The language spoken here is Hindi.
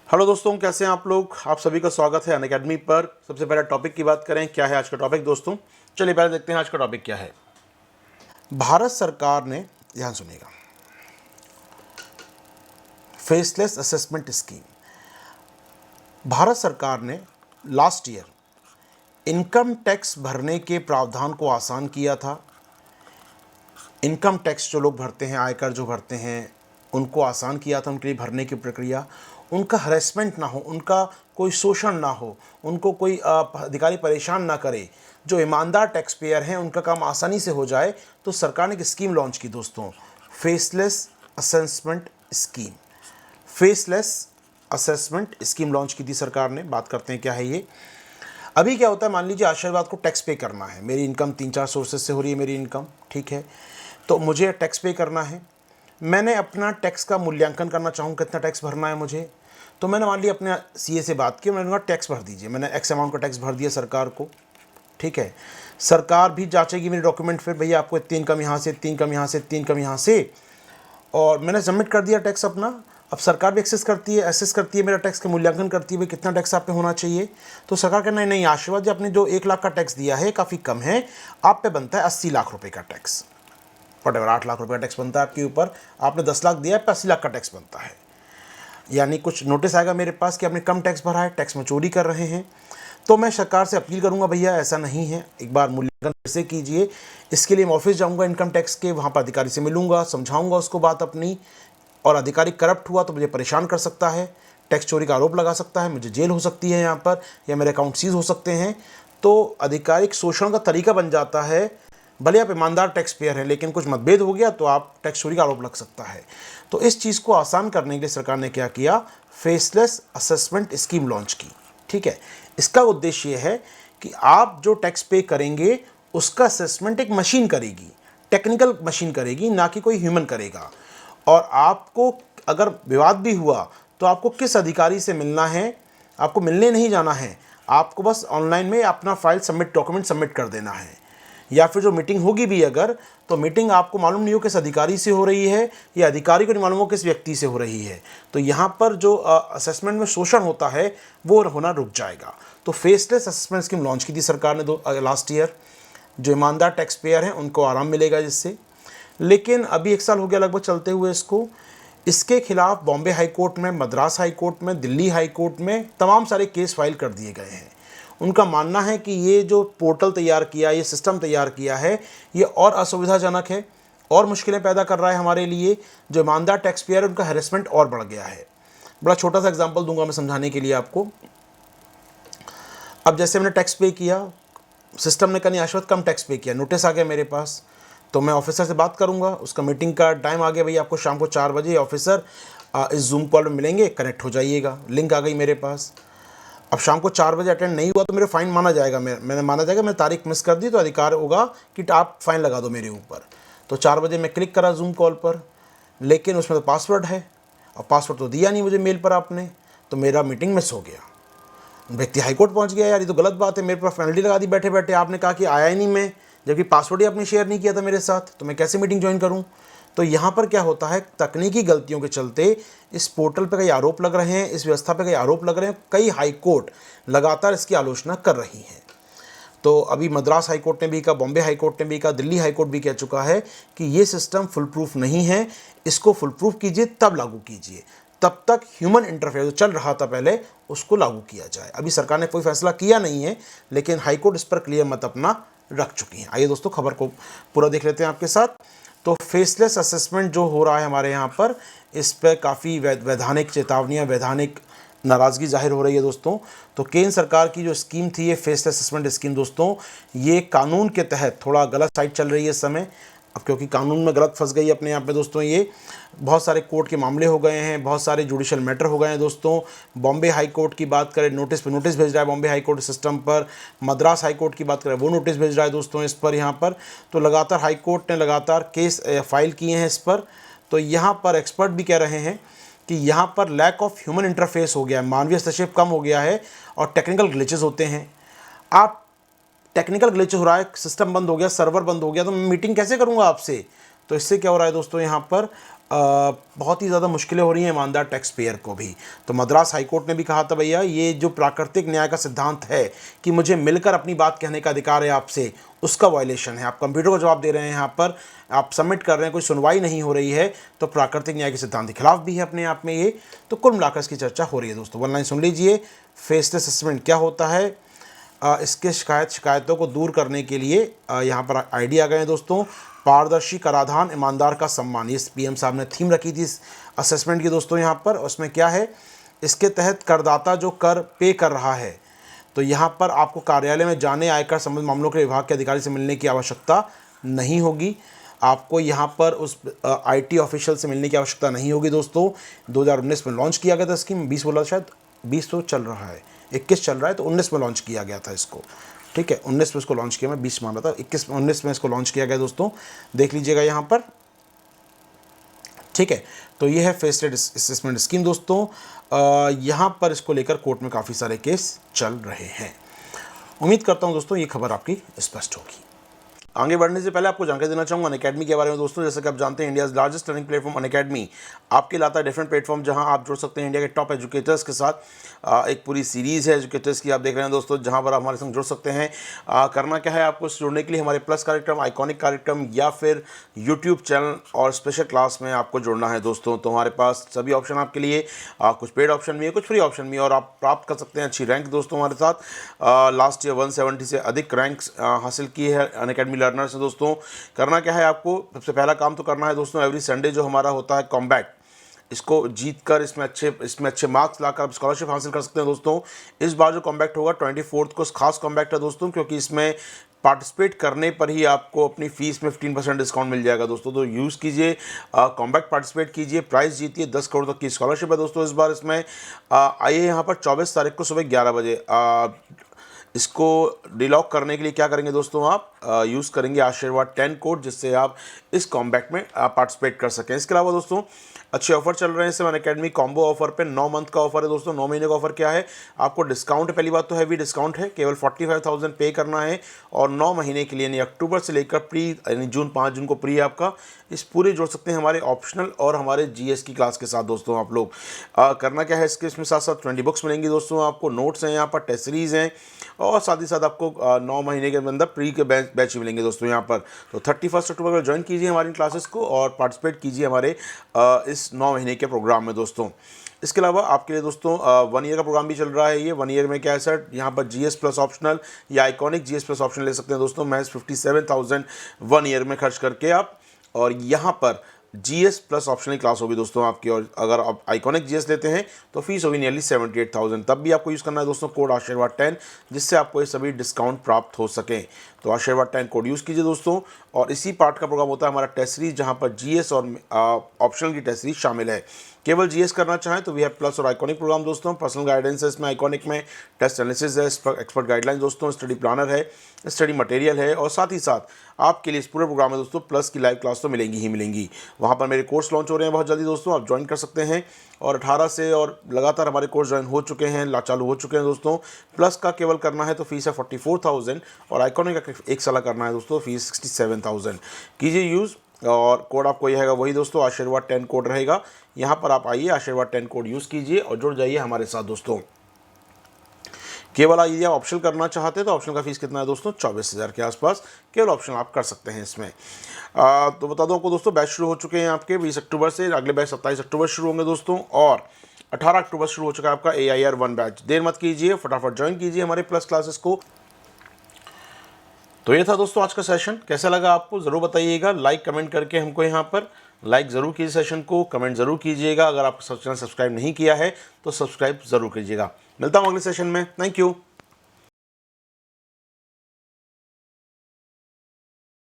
हेलो दोस्तों, कैसे हैं आप लोग। आप सभी का स्वागत है अनअकैडमी पर। सबसे पहले टॉपिक की बात करें, क्या है आज का टॉपिक दोस्तों। चलिए पहले देखते हैं आज का टॉपिक क्या है। भारत सरकार ने, ध्यान सुनिएगा, फेसलेस असेसमेंट स्कीम। भारत सरकार ने लास्ट ईयर इनकम टैक्स भरने के प्रावधान को आसान किया था। इनकम टैक्स जो लोग भरते हैं, आयकर जो भरते हैं, उनको आसान किया था, उनके लिए भरने की प्रक्रिया, उनका हरेसमेंट ना हो, उनका कोई शोषण ना हो, उनको कोई अधिकारी परेशान ना करे। जो ईमानदार टैक्स पेयर हैं उनका काम आसानी से हो जाए, तो सरकार ने एक स्कीम लॉन्च की दोस्तों, faceless assessment scheme. Faceless assessment scheme launch की थी सरकार ने। बात करते हैं क्या है ये। अभी क्या होता है, मान लीजिए आशीर्वाद को टैक्स पे करना है। मेरी इनकम 3-4 सोर्सेज से हो रही है, मेरी इनकम, ठीक है, तो मुझे टैक्स पे करना है। मैंने अपना टैक्स का मूल्यांकन करना चाहूँ, कितना टैक्स भरना है मुझे। तो मैंने मान लिया अपने सीए से बात की, मैंने कहा टैक्स भर दीजिए। मैंने एक्स अमाउंट का टैक्स भर दिया सरकार को, ठीक है। सरकार भी जांचेगी मेरे डॉक्यूमेंट फिर, भैया आपको इतनी इनकम यहाँ से, इतनी इनकम यहाँ से, इतनी इनकम यहाँ से, और मैंने सबमिट कर दिया टैक्स अपना। अब सरकार भी एसेस करती है मेरा टैक्स का मूल्यांकन करती है, भाई कितना टैक्स आप पे होना चाहिए। तो सरकार कहना है, नहीं आशीर्वाद जी, आपने जो 1 लाख का टैक्स दिया है काफ़ी कम है, आप पे बनता है 80 लाख रुपए का टैक्स। वटेवर 8 लाख रुपए का टैक्स बनता है आपके ऊपर, आपने 10 लाख दिया है, 80 लाख का टैक्स बनता है। यानी कुछ नोटिस आएगा मेरे पास कि आपने कम टैक्स भरा है, टैक्स में चोरी कर रहे हैं। तो मैं सरकार से अपील करूंगा, भैया ऐसा नहीं है, एक बार मूल्यांकन फिर से कीजिए। इसके लिए मैं ऑफिस जाऊंगा इनकम टैक्स के, वहाँ पर अधिकारी से मिलूंगा, समझाऊंगा उसको बात अपनी। और अधिकारी करप्ट हुआ तो मुझे परेशान कर सकता है, टैक्स चोरी का आरोप लगा सकता है, मुझे जेल हो सकती है यहाँ पर, या मेरे अकाउंट सीज हो सकते हैं। तो आधिकारिक शोषण का तरीका बन जाता है। भले आप ईमानदार टैक्स पेयर हैं, लेकिन कुछ मतभेद हो गया तो आप टैक्स चोरी का आरोप लग सकता है। तो इस चीज़ को आसान करने के लिए सरकार ने क्या किया, फेसलेस असेसमेंट स्कीम लॉन्च की, ठीक है। इसका उद्देश्य यह है कि आप जो टैक्स पे करेंगे उसका असेसमेंट एक मशीन करेगी, टेक्निकल मशीन करेगी, ना कि कोई ह्यूमन करेगा। और आपको अगर विवाद भी हुआ तो आपको किस अधिकारी से मिलना है, आपको मिलने नहीं जाना है, आपको बस ऑनलाइन में अपना फाइल सबमिट, डॉक्यूमेंट सबमिट कर देना है। या फिर जो मीटिंग होगी भी अगर, तो मीटिंग आपको मालूम नहीं हो किस अधिकारी से हो रही है, या अधिकारी को नहीं मालूम हो किस व्यक्ति से हो रही है। तो यहाँ पर जो असेसमेंट में शोषण होता है वो होना रुक जाएगा। तो फेसलेस असेसमेंट स्कीम लॉन्च की थी सरकार ने लास्ट ईयर। जो ईमानदार टैक्स पेयर हैं उनको आराम मिलेगा जिससे। लेकिन अभी 1 साल हो गया लगभग चलते हुए इसको। इसके खिलाफ बॉम्बे हाई कोर्ट में, मद्रास हाई कोर्ट में, दिल्ली हाई कोर्ट में तमाम सारे केस फाइल कर दिए गए हैं। उनका मानना है कि ये जो पोर्टल तैयार किया, ये सिस्टम तैयार किया है, ये और असुविधाजनक है, और मुश्किलें पैदा कर रहा है हमारे लिए। जो ईमानदार टैक्स पेयर है उनका हैरेसमेंट और बढ़ गया है। बड़ा छोटा सा एग्जांपल दूंगा मैं समझाने के लिए आपको। अब जैसे मैंने टैक्स पे किया, सिस्टम ने कहा आशीर्वाद कम टैक्स पे किया, नोटिस आ गया मेरे पास। तो मैं ऑफिसर से बात करूंगा, उसका मीटिंग का टाइम आ गया, भैया आपको शाम को 4 बजे ऑफिसर इस जूम कॉल में मिलेंगे, कनेक्ट हो जाइएगा। लिंक आ गई मेरे पास। अब शाम को 4 बजे अटेंड नहीं हुआ तो मेरे फाइन माना जाएगा, मैंने माना जाएगा, मैंने तारीख मिस कर दी तो अधिकार होगा कि आप फाइन लगा दो मेरे ऊपर। तो 4 बजे मैं क्लिक करा जूम कॉल पर, लेकिन उसमें तो पासवर्ड है, और पासवर्ड तो दिया नहीं मुझे मेल पर आपने, तो मेरा मीटिंग मिस हो गया। व्यक्ति हाईकोर्ट पहुंच गया, यार ये तो गलत बात है, मेरे पास पेनल्टी लगा दी बैठे बैठे। आपने कहा कि आया ही नहीं मैं, जबकि पासवर्ड ही आपने शेयर नहीं किया था मेरे साथ, तो मैं कैसे मीटिंग ज्वाइन करूं। तो यहाँ पर क्या होता है, तकनीकी गलतियों के चलते इस पोर्टल पर कई आरोप लग रहे हैं, इस व्यवस्था पर कई आरोप लग रहे हैं। कई हाईकोर्ट लगातार इसकी आलोचना कर रही हैं। तो अभी मद्रास हाईकोर्ट ने भी कहा, बॉम्बे हाईकोर्ट ने भी कहा, दिल्ली हाईकोर्ट भी कह चुका है कि ये सिस्टम फुल प्रूफ नहीं है, इसको फुल प्रूफ कीजिए तब लागू कीजिए। तब तक ह्यूमन इंटरफेयर जो चल रहा था पहले, उसको लागू किया जाए। अभी सरकार ने कोई फैसला किया नहीं है, लेकिन हाईकोर्ट इस पर क्लियर मत अपना रख चुकी है। आइए दोस्तों, खबर को पूरा देख लेते हैं आपके साथ। तो फेसलेस असेसमेंट जो हो रहा है हमारे यहाँ पर, इस पर काफ़ी वैधानिक चेतावनियाँ, वैधानिक नाराज़गी जाहिर हो रही है दोस्तों। तो केंद्र सरकार की जो स्कीम थी, ये फेसलेस असेसमेंट स्कीम दोस्तों, ये कानून के तहत थोड़ा गलत साइड चल रही है इस समय। अब क्योंकि कानून में गलत फंस गई अपने आप में दोस्तों, ये बहुत सारे कोर्ट के मामले हो गए हैं, बहुत सारे जुडिशियल मैटर हो गए हैं दोस्तों। बॉम्बे हाई कोर्ट की बात करें, नोटिस पे नोटिस भेज रहा है बॉम्बे हाई कोर्ट सिस्टम पर। मद्रास हाई कोर्ट की बात करें, वो नोटिस भेज रहा है दोस्तों इस पर यहाँ पर। तो लगातार हाई कोर्ट ने लगातार केस फाइल किए हैं इस पर। तो यहाँ पर एक्सपर्ट भी कह रहे हैं कि यहाँ पर लैक ऑफ ह्यूमन इंटरफेस हो गया है, मानवीय हस्तक्षेप कम हो गया है, और टेक्निकल ग्लिचेस होते हैं। आप टेक्निकल ग्लिच हो रहा है, सिस्टम बंद हो गया, सर्वर बंद हो गया, तो मैं मीटिंग कैसे करूंगा आपसे। तो इससे क्या हो रहा है दोस्तों, यहाँ पर बहुत ही ज़्यादा मुश्किलें हो रही हैं ईमानदार टैक्स पेयर को भी। तो मद्रास हाईकोर्ट ने भी कहा था भैया ये जो प्राकृतिक न्याय का सिद्धांत है कि मुझे मिलकर अपनी बात कहने का अधिकार है आपसे, उसका वायलेशन है। आप कंप्यूटर को जवाब दे रहे हैं, यहाँ पर आप सबमिट कर रहे हैं, कोई सुनवाई नहीं हो रही है, तो प्राकृतिक न्याय के सिद्धांत के खिलाफ भी है अपने आप में ये। तो कुल मिलाकर इसकी चर्चा हो रही है दोस्तों। वन लाइन सुन लीजिए, फेसलेस असेसमेंट क्या होता है, इसके शिकायतों को दूर करने के लिए यहाँ पर आइडिया आ गए हैं दोस्तों। पारदर्शी कराधान, ईमानदार का सम्मान, ये पीएम साहब ने थीम रखी थी इस असेसमेंट की दोस्तों। यहाँ पर उसमें क्या है, इसके तहत करदाता जो कर पे कर रहा है, तो यहाँ पर आपको कार्यालय में जाने, आयकर संबंधित मामलों के विभाग के अधिकारी से मिलने की आवश्यकता नहीं होगी। आपको यहाँ पर उस IT ऑफिशियल से मिलने की आवश्यकता नहीं होगी दोस्तों। 2019 में लॉन्च किया गया था स्कीम, 20 बोला शायद, 20 तो चल रहा है, 21 चल रहा है, तो 19 में लॉन्च किया गया था इसको। ठीक है, 19 में इसको लॉन्च किया, मैं 20 मान रहा था, 19 में इसको लॉन्च किया गया दोस्तों, देख लीजिएगा यहाँ पर। ठीक है, तो ये है फेसलेस असेसमेंट स्कीम दोस्तों। यहाँ पर इसको लेकर कोर्ट में काफ़ी सारे केस चल रहे हैं। उम्मीद करता हूँ दोस्तों ये खबर आपकी स्पष्ट होगी। आगे बढ़ने से पहले आपको जानकारी देना चाहूँगा अनअकैडमी के बारे में दोस्तों। जैसे कि आप जानते हैं, India's largest learning platform Unacademy आपके लाता है डिफरेंट प्लेटफॉर्म, जहां आप जुड़ सकते हैं इंडिया के टॉप एजुकेटर्स के साथ। एक पूरी सीरीज़ है एजुकेटर्स की, आप देख रहे हैं दोस्तों, जहां पर आप हमारे संग जुड़ सकते हैं। करना क्या है आपको जुड़ने के लिए, हमारे प्लस कार्यक्रम, आइकॉनिक कार्यक्रम या फिर यूट्यूब चैनल और स्पेशल क्लास में आपको जुड़ना है दोस्तों। तो हमारे पास सभी ऑप्शन आपके लिए, कुछ पेड ऑप्शन भी है, कुछ फ्री ऑप्शन भी है, और आप प्राप्त कर सकते हैं अच्छी रैंक दोस्तों हमारे साथ। लास्ट ईयर 170 से अधिक रैंक्स हासिल की है अनअकैडमी लर्नर्स ने दोस्तों। करना क्या है आपको, सबसे पहला काम तो करना है दोस्तों, एवरी संडे जो हमारा होता है कॉम्बैट, इसको जीत कर इसमें अच्छे मार्क्स लाकर आप स्कॉलरशिप हासिल कर सकते हैं दोस्तों। इस बार जो कॉम्बैक्ट होगा 24 को खास कॉम्बैक्ट है दोस्तों, क्योंकि इसमें पार्टिसिपेट करने पर ही आपको अपनी फ़ीस में 15% डिस्काउंट मिल जाएगा दोस्तों। तो यूज़ कीजिए, कॉम्बैक्ट पार्टिसिपेट कीजिए, प्राइज़ जीतिए, 10 करोड़ तक की स्कॉलरशिप है दोस्तों इस बार इसमें। आइए यहाँ पर 24 तारीख को सुबह 11 बजे इसको डिलॉक करने के लिए क्या करेंगे दोस्तों, आप यूज़ करेंगे आशीर्वाद 10 कोड, जिससे आप इस कॉम्बैक्ट में पार्टिसिपेट कर सकें। इसके अलावा दोस्तों अच्छे ऑफर चल रहे हैं इस समय अनअकैडमी कॉम्बो ऑफर पे। 9 मंथ का ऑफर है दोस्तों, 9 महीने का ऑफर क्या है, आपको डिस्काउंट, पहली बात तो हैवी डिस्काउंट है, केवल 45,000 पे करना है, और 9 महीने के लिए यानी अक्टूबर से लेकर प्री, यानी 5 जून को प्री आपका, इस पूरे जुड़ सकते हैं हमारे ऑप्शनल और हमारे GS की क्लास के साथ दोस्तों। आप लोग करना क्या है, इसके इसमें साथ साथ 20 बुक्स मिलेंगी दोस्तों आपको, नोट्स हैं यहाँ पर, टेस्ट सीरीज़ हैं, और साथ ही साथ आपको 9 महीने के अंदर प्री के बैच मिलेंगे दोस्तों यहाँ पर। तो 31 अक्टूबर को ज्वाइन कीजिए हमारी क्लासेस को और पार्टिसिपेट कीजिए हमारे इस 9 महीने के प्रोग्राम में दोस्तों। इसके अलावा आपके लिए दोस्तों 1 ईयर का प्रोग्राम भी चल रहा है। ये 1 ईयर में क्या है सर, यहाँ पर GS प्लस ऑप्शनल या आइकॉनिक GS प्लस ऑप्शनल ले सकते हैं दोस्तों, महज 57,000 1 ईयर में खर्च करके आप, और यहाँ पर GS प्लस ऑप्शनल क्लास होगी दोस्तों आपकी। और अगर आप आइकॉनिक GS लेते हैं तो फीस होगी नियरली 78,000। तब भी आपको यूज़ करना है दोस्तों कोड आशीर्वाद 10, जिससे आपको ये सभी डिस्काउंट प्राप्त हो सकें। तो आशीर्वाद 10 कोड यूज़ कीजिए दोस्तों। और इसी पार्ट का प्रोग्राम होता है हमारा टेस्ट सीरीज, जहाँ पर GS और ऑप्शनल की टेस्ट सीरीज शामिल है। केवल GS करना चाहें तो वी हैव प्लस और आइकॉनिक प्रोग्राम दोस्तों। पर्सनल गाइडेंस है इसमें, आइकॉनिक में टेस्ट एनालिसिस है, एक्सपर्ट गाइडलाइन दोस्तों, स्टडी प्लानर है, स्टडी मटेरियल है, और साथ ही साथ आपके लिए इस पूरे प्रोग्राम में दोस्तों प्लस की लाइव क्लास तो मिलेंगी ही मिलेंगी। वहाँ पर मेरे कोर्स लॉन्च हो रहे हैं बहुत जल्दी दोस्तों, आप ज्वाइन कर सकते हैं। और 18 से और लगातार हमारे कोर्स ज्वाइन हो चुके हैं, चालू हो चुके हैं दोस्तों। प्लस का केवल करना है तो फीस है 44,000, और आइकॉनिक का 1 साल करना है दोस्तों, फीस 67,000। कीजिए यूज़, और कोड आपको यह है वही दोस्तों, आशीर्वाद 10 कोड रहेगा। यहाँ पर आप आइए, आशीर्वाद 10 कोड यूज़ कीजिए और जुड़ जाइए हमारे साथ दोस्तों। केवल यदि आप ऑप्शनल करना चाहते हैं तो ऑप्शनल का फीस कितना है दोस्तों, 24,000 के आसपास। केवल ऑप्शनल आप कर सकते हैं इसमें। तो बता दो आपको दोस्तों, बैच शुरू हो चुके हैं आपके 20 अक्टूबर से, अगले बैच 27 अक्टूबर शुरू होंगे दोस्तों, और 18 अक्टूबर शुरू हो चुका है आपका AIR 1 बैच। देर मत कीजिए, फटाफट ज्वाइन कीजिए हमारे प्लस क्लासेस को। तो ये था दोस्तों आज का सेशन, कैसा लगा आपको ज़रूर बताइएगा, लाइक कमेंट करके हमको यहाँ पर लाइक ज़रूर कीजिए सेशन को, कमेंट ज़रूर कीजिएगा। अगर आप चैनल सब्सक्राइब नहीं किया है तो सब्सक्राइब ज़रूर कीजिएगा। मिलता हूँ अगले सेशन में, थैंक यू।